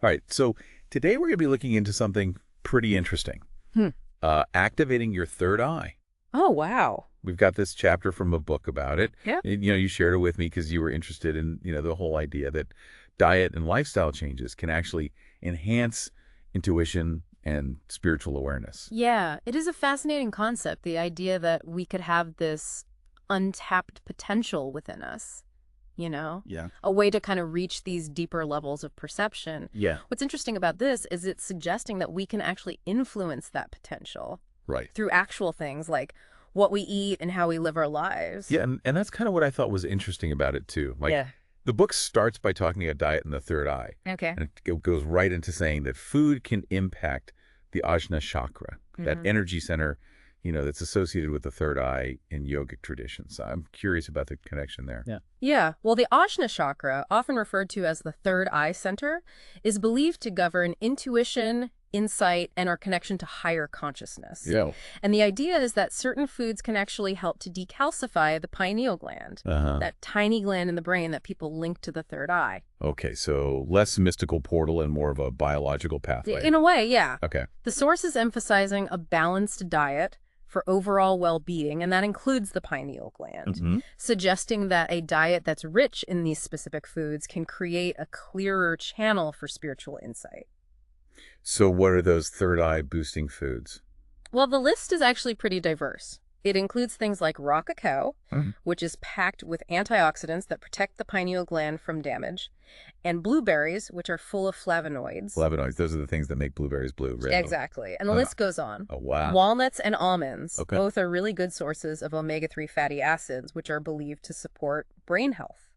All right, so today we're going to be looking into something pretty interesting. Hmm. Activating your third eye. Oh, wow. We've got this chapter from a book about it. Yeah. You shared it with me because you were interested in, the whole idea that diet and lifestyle changes can actually enhance intuition and spiritual awareness. Yeah, it is a fascinating concept, the idea that we could have this untapped potential within us, Yeah. a way to kind of reach these deeper levels of perception. Yeah. What's interesting about this is it's suggesting that we can actually influence that potential Right. through actual things like what we eat and how we live our lives. Yeah, and that's kind of what I thought was interesting about it, too. Yeah. The book starts by talking about diet and the third eye. Okay. And it goes right into saying that food can impact the ajna chakra, that energy center, that's associated with the third eye in yogic traditions. So I'm curious about the connection there. Yeah. Yeah, well, the Ajna chakra, often referred to as the third eye center, is believed to govern intuition, insight, and our connection to higher consciousness. Yeah. And the idea is that certain foods can actually help to decalcify the pineal gland, that tiny gland in the brain that people link to the third eye. Okay, so less mystical portal and more of a biological pathway. In a way, yeah. Okay. The source is emphasizing a balanced diet for overall well-being, and that includes the pineal gland, suggesting that a diet that's rich in these specific foods can create a clearer channel for spiritual insight. So what are those third eye boosting foods? Well, the list is actually pretty diverse. It includes things like raw cacao, which is packed with antioxidants that protect the pineal gland from damage, and blueberries, which are full of flavonoids. Flavonoids, those are the things that make blueberries blue, right? Exactly. And the list goes on. Oh, wow. Walnuts and almonds, both are really good sources of omega-3 fatty acids, which are believed to support brain health.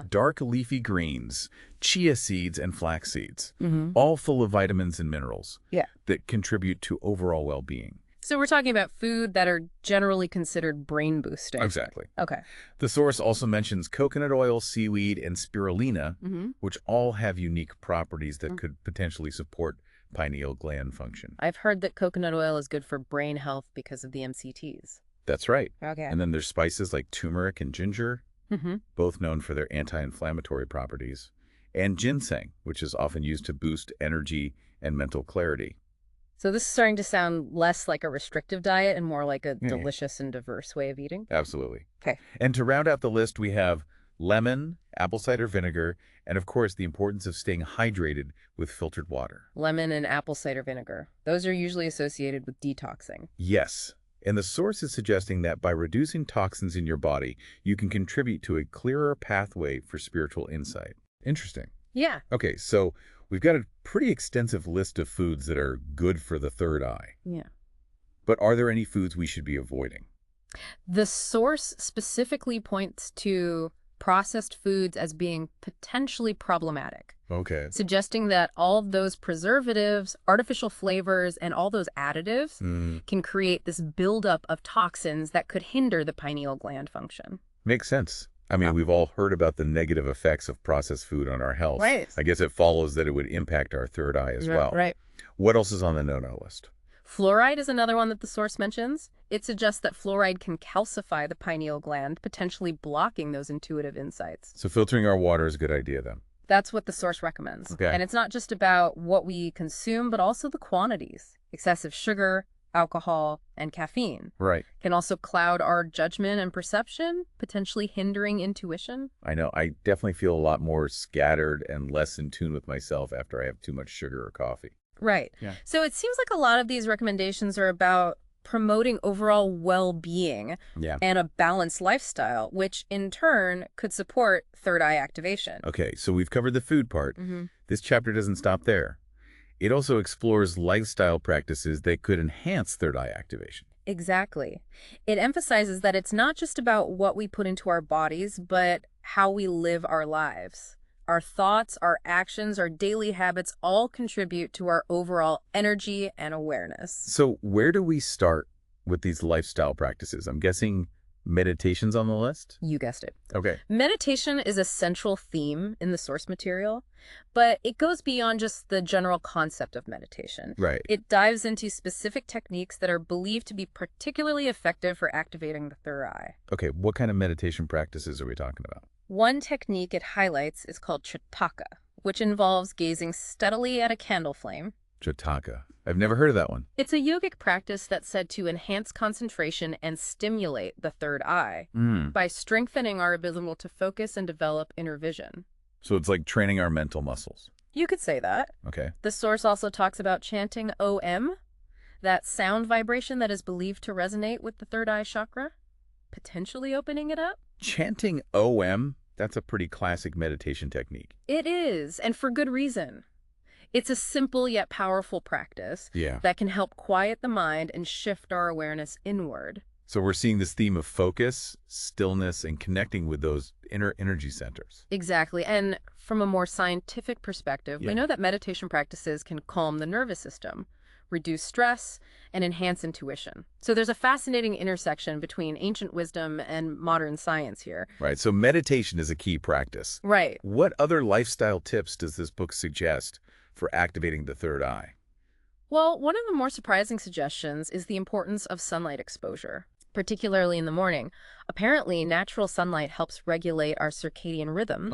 Dark leafy greens, chia seeds, and flax seeds, all full of vitamins and minerals that contribute to overall well-being. So we're talking about food that are generally considered brain boosting. Exactly. Okay. The source also mentions coconut oil, seaweed, and spirulina, which all have unique properties that could potentially support pineal gland function. I've heard that coconut oil is good for brain health because of the MCTs. That's right. Okay. And then there's spices like turmeric and ginger, both known for their anti-inflammatory properties, and ginseng, which is often used to boost energy and mental clarity. So this is starting to sound less like a restrictive diet and more like a delicious and diverse way of eating? Absolutely. Okay. And to round out the list, we have lemon, apple cider vinegar, and of course the importance of staying hydrated with filtered water. Lemon and apple cider vinegar. Those are usually associated with detoxing. Yes. And the source is suggesting that by reducing toxins in your body, you can contribute to a clearer pathway for spiritual insight. Interesting. Yeah. Okay, so we've got a pretty extensive list of foods that are good for the third eye. Yeah. But are there any foods we should be avoiding? The source specifically points to processed foods as being potentially problematic. Okay. Suggesting that all of those preservatives, artificial flavors, and all those additives can create this buildup of toxins that could hinder the pineal gland function. Makes sense. I mean, we've all heard about the negative effects of processed food on our health. Right. I guess it follows that it would impact our third eye as well. Right. What else is on the no-no list? Fluoride is another one that the source mentions. It suggests that fluoride can calcify the pineal gland, potentially blocking those intuitive insights. So filtering our water is a good idea then. That's what the source recommends. Okay. And it's not just about what we consume, but also the quantities. Excessive sugar, alcohol, and caffeine Right. can also cloud our judgment and perception, potentially hindering intuition. I know. I definitely feel a lot more scattered and less in tune with myself after I have too much sugar or coffee. Right. Yeah. So it seems like a lot of these recommendations are about promoting overall well-being and a balanced lifestyle, which in turn could support third eye activation. Okay, so we've covered the food part. This chapter doesn't stop there. It also explores lifestyle practices that could enhance third eye activation. Exactly. It emphasizes that it's not just about what we put into our bodies, but how we live our lives. Our thoughts, our actions, our daily habits all contribute to our overall energy and awareness. So where do we start with these lifestyle practices? I'm guessing meditation's on the list? You guessed it. Okay. Meditation is a central theme in the source material, but it goes beyond just the general concept of meditation. Right. It dives into specific techniques that are believed to be particularly effective for activating the third eye. Okay, what kind of meditation practices are we talking about? One technique it highlights is called Chataka, which involves gazing steadily at a candle flame. Jataka. I've never heard of that one. It's a yogic practice that's said to enhance concentration and stimulate the third eye by strengthening our ability to focus and develop inner vision. So it's like training our mental muscles. You could say that. Okay. The source also talks about chanting OM, that sound vibration that is believed to resonate with the third eye chakra, potentially opening it up. Chanting OM, that's a pretty classic meditation technique. It is, and for good reason. It's a simple yet powerful practice that can help quiet the mind and shift our awareness inward. So we're seeing this theme of focus, stillness, and connecting with those inner energy centers. Exactly. And from a more scientific perspective, we know that meditation practices can calm the nervous system, reduce stress, and enhance intuition. So there's a fascinating intersection between ancient wisdom and modern science here. Right. So meditation is a key practice. Right. What other lifestyle tips does this book suggest for activating the third eye? Well, one of the more surprising suggestions is the importance of sunlight exposure, particularly in the morning. Apparently, natural sunlight helps regulate our circadian rhythms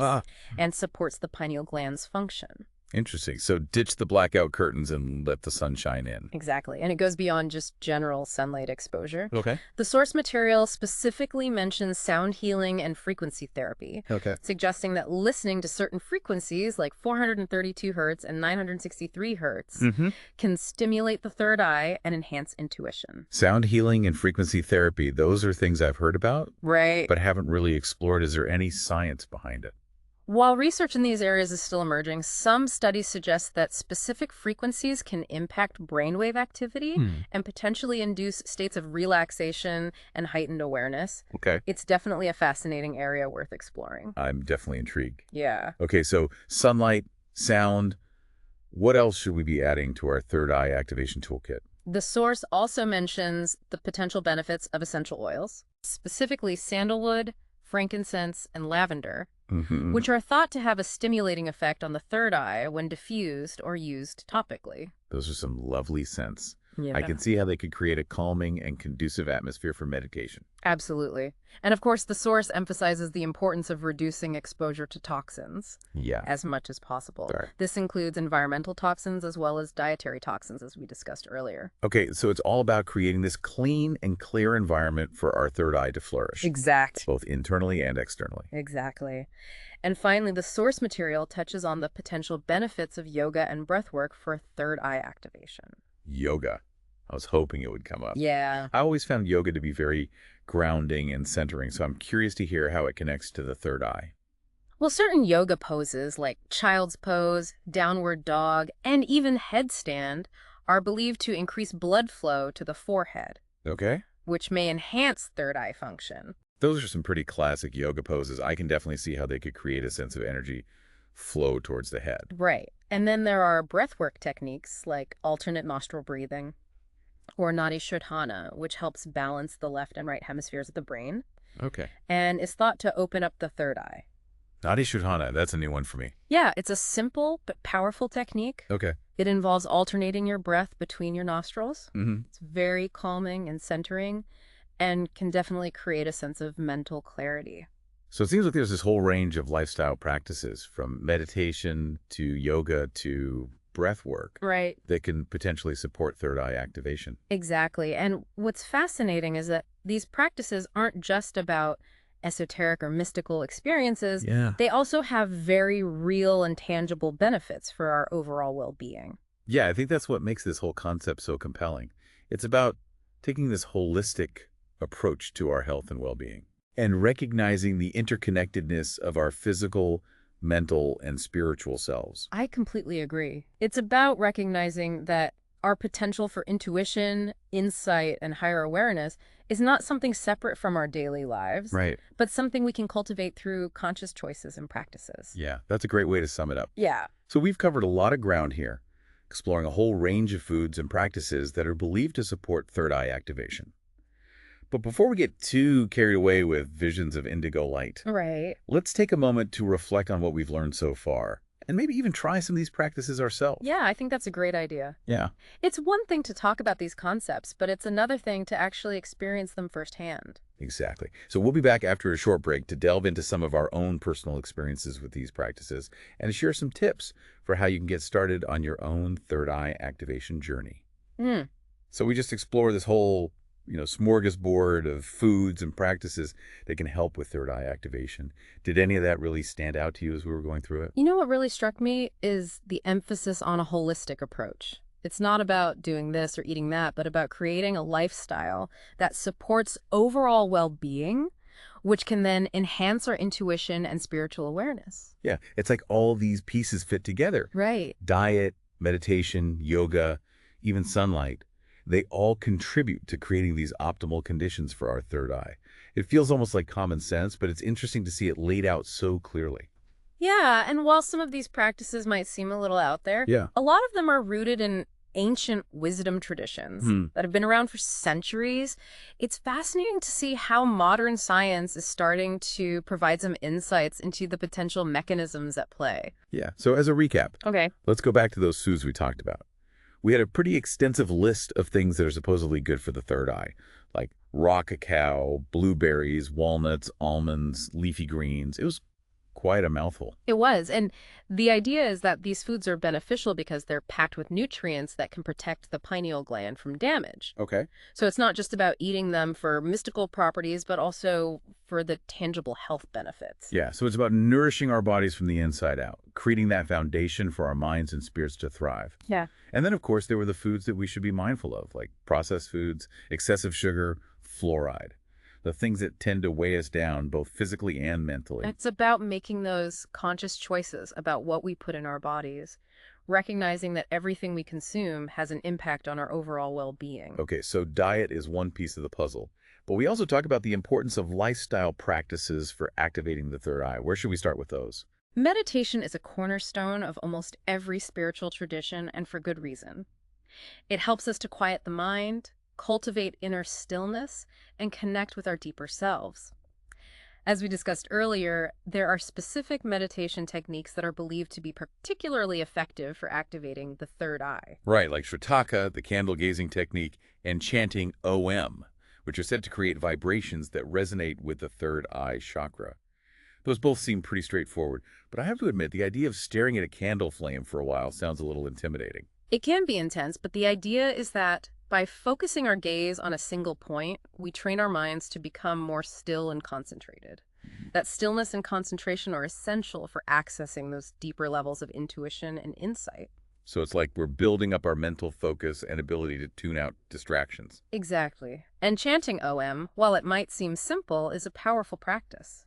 and supports the pineal gland's function. Interesting. So ditch the blackout curtains and let the sun shine in. Exactly. And it goes beyond just general sunlight exposure. Okay. The source material specifically mentions sound healing and frequency therapy, suggesting that listening to certain frequencies like 432 hertz and 963 hertz can stimulate the third eye and enhance intuition. Sound healing and frequency therapy, those are things I've heard about, right, but haven't really explored. Is there any science behind it? While research in these areas is still emerging, some studies suggest that specific frequencies can impact brainwave activity and potentially induce states of relaxation and heightened awareness. Okay. It's definitely a fascinating area worth exploring. I'm definitely intrigued. Yeah. Okay, so sunlight, sound, what else should we be adding to our third eye activation toolkit? The source also mentions the potential benefits of essential oils, specifically sandalwood, frankincense, and lavender, which are thought to have a stimulating effect on the third eye when diffused or used topically. Those are some lovely scents. Yeah. I can see how they could create a calming and conducive atmosphere for meditation. Absolutely. And of course, the source emphasizes the importance of reducing exposure to toxins as much as possible. Sorry. This includes environmental toxins as well as dietary toxins, as we discussed earlier. Okay, so it's all about creating this clean and clear environment for our third eye to flourish. Exact. Both internally and externally. Exactly. And finally, the source material touches on the potential benefits of yoga and breathwork for third eye activation. Yoga. I was hoping it would come up. Yeah. I always found yoga to be very grounding and centering, so I'm curious to hear how it connects to the third eye. Well, certain yoga poses like child's pose, downward dog, and even headstand are believed to increase blood flow to the forehead, Okay. which may enhance third eye function. Those are some pretty classic yoga poses. I can definitely see how they could create a sense of energy flow towards the head. Right. And then there are breathwork techniques like alternate nostril breathing or Nadi Shodhana, which helps balance the left and right hemispheres of the brain Okay. and is thought to open up the third eye. Nadi Shodhana, that's a new one for me. Yeah, it's a simple but powerful technique. Okay. It involves alternating your breath between your nostrils. Mm-hmm. It's very calming and centering and can definitely create a sense of mental clarity. So it seems like there's this whole range of lifestyle practices, from meditation to yoga to breath work, Right. that can potentially support third eye activation. Exactly. And what's fascinating is that these practices aren't just about esoteric or mystical experiences. Yeah. They also have very real and tangible benefits for our overall well-being. Yeah, I think that's what makes this whole concept so compelling. It's about taking this holistic approach to our health and well-being and recognizing the interconnectedness of our physical, mental, and spiritual selves. I completely agree. It's about recognizing that our potential for intuition, insight, and higher awareness is not something separate from our daily lives, Right. but something we can cultivate through conscious choices and practices. Yeah, that's a great way to sum it up. Yeah. So we've covered a lot of ground here, exploring a whole range of foods and practices that are believed to support third eye activation. But before we get too carried away with visions of indigo light, Right. let's take a moment to reflect on what we've learned so far, and maybe even try some of these practices ourselves. Yeah, I think that's a great idea. Yeah, It's one thing to talk about these concepts, but it's another thing to actually experience them firsthand. Exactly. So we'll be back after a short break to delve into some of our own personal experiences with these practices and to share some tips for how you can get started on your own third eye activation journey. Hmm. So we just explore this whole, smorgasbord of foods and practices that can help with third eye activation. Did any of that really stand out to you as we were going through it? You know what really struck me is the emphasis on a holistic approach. It's not about doing this or eating that, but about creating a lifestyle that supports overall well-being, which can then enhance our intuition and spiritual awareness. Yeah, it's like all these pieces fit together. Right. Diet, meditation, yoga, even sunlight. They all contribute to creating these optimal conditions for our third eye. It feels almost like common sense, but it's interesting to see it laid out so clearly. Yeah, and while some of these practices might seem a little out there, Yeah. a lot of them are rooted in ancient wisdom traditions Hmm. that have been around for centuries. It's fascinating to see how modern science is starting to provide some insights into the potential mechanisms at play. Yeah. So as a recap, Okay. let's go back to those foods we talked about. We had a pretty extensive list of things that are supposedly good for the third eye, like raw cacao, blueberries, walnuts, almonds, leafy greens. It was quite a mouthful. It was. And the idea is that these foods are beneficial because they're packed with nutrients that can protect the pineal gland from damage. Okay. So it's not just about eating them for mystical properties, but also for the tangible health benefits. Yeah, so it's about nourishing our bodies from the inside out, creating that foundation for our minds and spirits to thrive. Yeah. And then, of course, there were the foods that we should be mindful of, like processed foods, excessive sugar, fluoride, the things that tend to weigh us down both physically and mentally. It's about making those conscious choices about what we put in our bodies, recognizing that everything we consume has an impact on our overall well-being. Okay, so diet is one piece of the puzzle, but we also talk about the importance of lifestyle practices for activating the third eye. Where should we start with those? Meditation is a cornerstone of almost every spiritual tradition, and for good reason. It helps us to quiet the mind, cultivate inner stillness, and connect with our deeper selves. As we discussed earlier, there are specific meditation techniques that are believed to be particularly effective for activating the third eye. Right, like Shrataka, the candle gazing technique, and chanting OM, which are said to create vibrations that resonate with the third eye chakra. Those both seem pretty straightforward, but I have to admit the idea of staring at a candle flame for a while sounds a little intimidating. It can be intense, but the idea is that by focusing our gaze on a single point, we train our minds to become more still and concentrated. That stillness and concentration are essential for accessing those deeper levels of intuition and insight. So it's like we're building up our mental focus and ability to tune out distractions. Exactly. And chanting OM, while it might seem simple, is a powerful practice.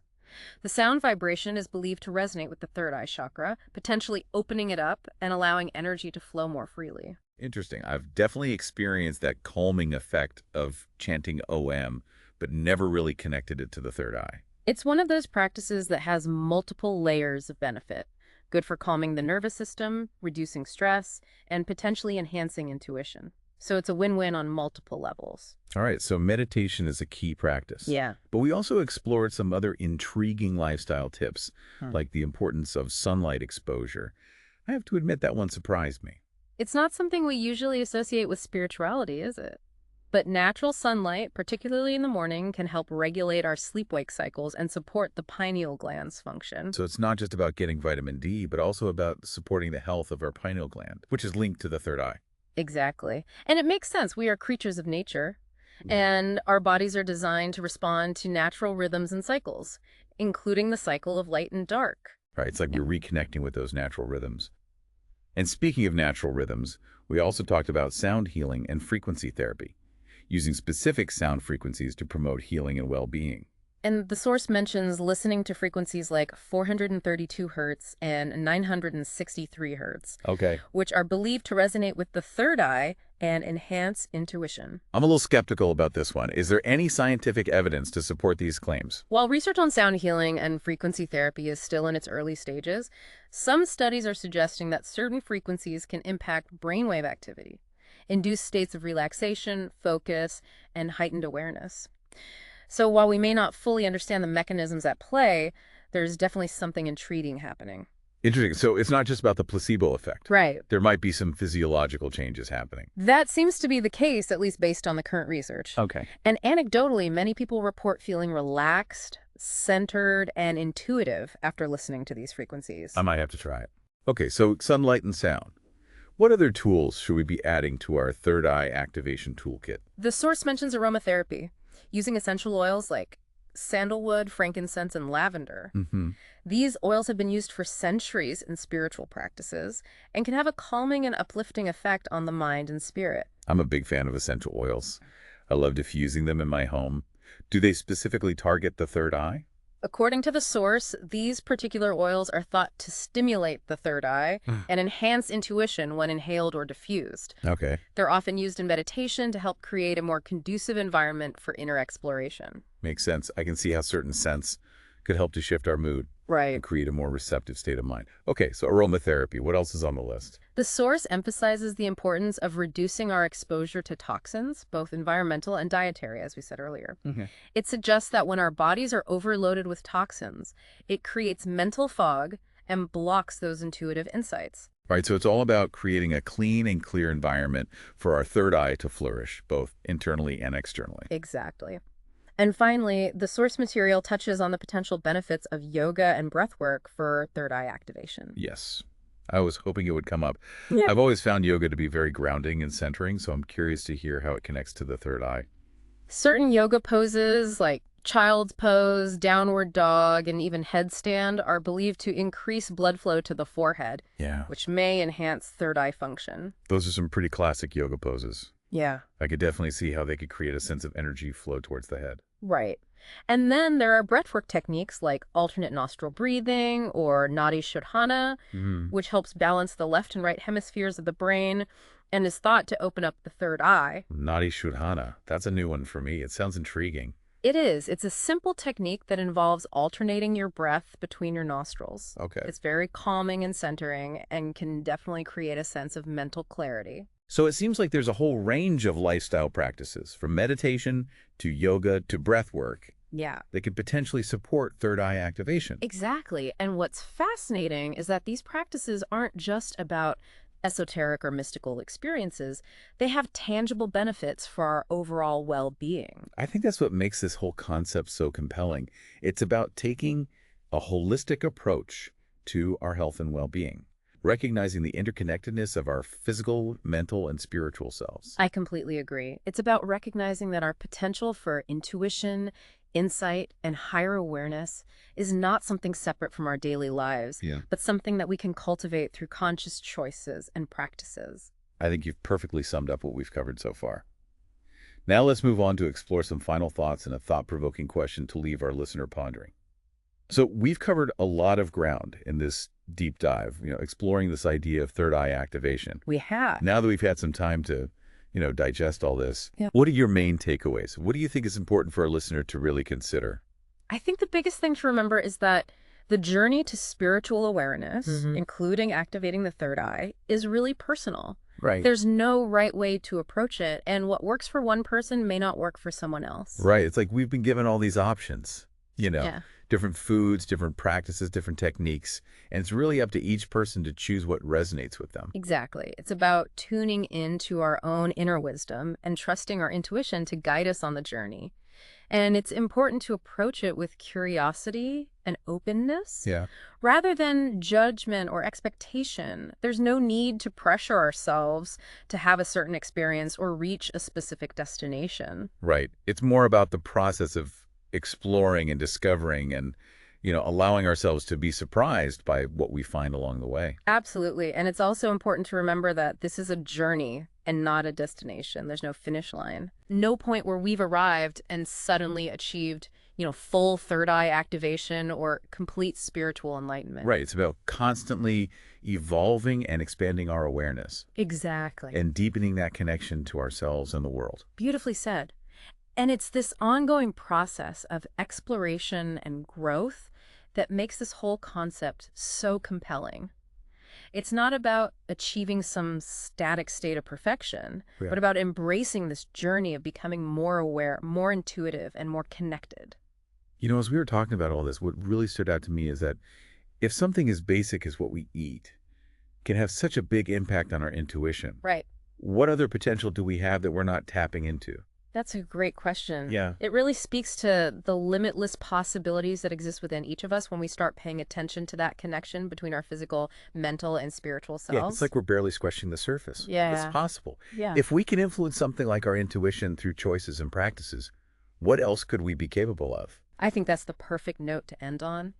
The sound vibration is believed to resonate with the third eye chakra, potentially opening it up and allowing energy to flow more freely. Interesting. I've definitely experienced that calming effect of chanting OM, but never really connected it to the third eye. It's one of those practices that has multiple layers of benefit. Good for calming the nervous system, reducing stress, and potentially enhancing intuition. So it's a win-win on multiple levels. All right, so meditation is a key practice. Yeah. But we also explored some other intriguing lifestyle tips, like the importance of sunlight exposure. I have to admit that one surprised me. It's not something we usually associate with spirituality, is it? But natural sunlight, particularly in the morning, can help regulate our sleep-wake cycles and support the pineal gland's function. So it's not just about getting vitamin D, but also about supporting the health of our pineal gland, which is linked to the third eye. Exactly. And it makes sense. We are creatures of nature, and our bodies are designed to respond to natural rhythms and cycles, including the cycle of light and dark. Right, it's like we're reconnecting with those natural rhythms. And speaking of natural rhythms, we also talked about sound healing and frequency therapy, using specific sound frequencies to promote healing and well-being. And the source mentions listening to frequencies like 432 hertz and 963 hertz, Okay. which are believed to resonate with the third eye and enhance intuition. I'm a little skeptical about this one. Is there any scientific evidence to support these claims? While research on sound healing and frequency therapy is still in its early stages, some studies are suggesting that certain frequencies can impact brainwave activity, induce states of relaxation, focus, and heightened awareness. So while we may not fully understand the mechanisms at play, there's definitely something intriguing happening. Interesting. So it's not just about the placebo effect. Right. There might be some physiological changes happening. That seems to be the case, at least based on the current research. Okay. And anecdotally, many people report feeling relaxed, centered, and intuitive after listening to these frequencies. I might have to try it. Okay, so sunlight and sound. What other tools should we be adding to our third eye activation toolkit? The source mentions aromatherapy, using essential oils like sandalwood, frankincense, and lavender. Mm-hmm. These oils have been used for centuries in spiritual practices and can have a calming and uplifting effect on the mind and spirit. I'm a big fan of essential oils. I love diffusing them in my home. Do they specifically target the third eye? According to the source, these particular oils are thought to stimulate the third eye and enhance intuition when inhaled or diffused. Okay. They're often used in meditation to help create a more conducive environment for inner exploration. Makes sense. I can see how certain scents could help to shift our mood Right. and create a more receptive state of mind. Okay, so aromatherapy. What else is on the list? The source emphasizes the importance of reducing our exposure to toxins, both environmental and dietary, as we said earlier. Okay. It suggests that when our bodies are overloaded with toxins, it creates mental fog and blocks those intuitive insights. Right, so it's all about creating a clean and clear environment for our third eye to flourish, both internally and externally. Exactly. And finally, the source material touches on the potential benefits of yoga and breathwork for third eye activation. Yes. I was hoping it would come up. Yeah. I've always found yoga to be very grounding and centering, so I'm curious to hear how it connects to the third eye. Certain yoga poses like child's pose, downward dog, and even headstand are believed to increase blood flow to the forehead, Yeah. which may enhance third eye function. Those are some pretty classic yoga poses. Yeah. I could definitely see how they could create a sense of energy flow towards the head. Right. And then there are breathwork techniques like alternate nostril breathing or Nadi Shodhana, which helps balance the left and right hemispheres of the brain and is thought to open up the third eye. Nadi Shodhana. That's a new one for me. It sounds intriguing. It is. It's a simple technique that involves alternating your breath between your nostrils. Okay. It's very calming and centering and can definitely create a sense of mental clarity. So it seems like there's a whole range of lifestyle practices, from meditation to yoga to breath work, Yeah. that could potentially support third eye activation. Exactly. And what's fascinating is that these practices aren't just about esoteric or mystical experiences. They have tangible benefits for our overall well-being. I think that's what makes this whole concept so compelling. It's about taking a holistic approach to our health and well-being, recognizing the interconnectedness of our physical, mental, and spiritual selves. I completely agree. It's about recognizing that our potential for intuition, insight, and higher awareness is not something separate from our daily lives, but something that we can cultivate through conscious choices and practices. I think you've perfectly summed up what we've covered so far. Now let's move on to explore some final thoughts and a thought-provoking question to leave our listener pondering. So we've covered a lot of ground in this deep dive, exploring this idea of third eye activation. We have. Now that we've had some time to, digest all this, Yeah. what are your main takeaways? What do you think is important for our listener to really consider? I think the biggest thing to remember is that the journey to spiritual awareness, including activating the third eye, is really personal. Right. There's no right way to approach it, and what works for one person may not work for someone else. Right. It's like we've been given all these options, Yeah. different foods, different practices, different techniques, and it's really up to each person to choose what resonates with them. Exactly. It's about tuning into our own inner wisdom and trusting our intuition to guide us on the journey. And it's important to approach it with curiosity and openness Yeah. rather than judgment or expectation. There's no need to pressure ourselves to have a certain experience or reach a specific destination. Right. It's more about the process of exploring and discovering and, allowing ourselves to be surprised by what we find along the way. Absolutely. And it's also important to remember that this is a journey and not a destination. There's no finish line. No point where we've arrived and suddenly achieved, full third eye activation or complete spiritual enlightenment. Right. It's about constantly evolving and expanding our awareness Exactly. and deepening that connection to ourselves and the world. Beautifully said. And it's this ongoing process of exploration and growth that makes this whole concept so compelling. It's not about achieving some static state of perfection, Yeah. but about embracing this journey of becoming more aware, more intuitive, and more connected. As we were talking about all this, what really stood out to me is that If something as basic as what we eat can have such a big impact on our intuition, Right. what other potential do we have that we're not tapping into? That's a great question. Yeah. It really speaks to the limitless possibilities that exist within each of us when we start paying attention to that connection between our physical, mental, and spiritual Yeah, it's selves. like we're barely scratching the surface. It's Yeah. possible. Yeah. If we can influence something like our intuition through choices and practices, what else could we be capable of? I think that's the perfect note to end on.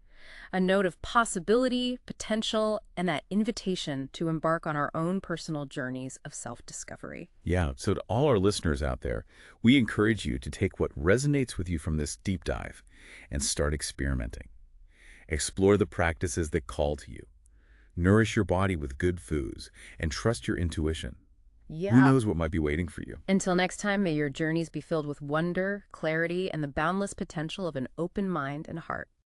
A note of possibility, potential, and that invitation to embark on our own personal journeys of self-discovery. Yeah, so to all our listeners out there, we encourage you to take what resonates with you from this deep dive and start experimenting. Explore the practices that call to you. Nourish your body with good foods and trust your intuition. Who Yeah. knows what might be waiting for you? Until next time, may your journeys be filled with wonder, clarity, and the boundless potential of an open mind and heart.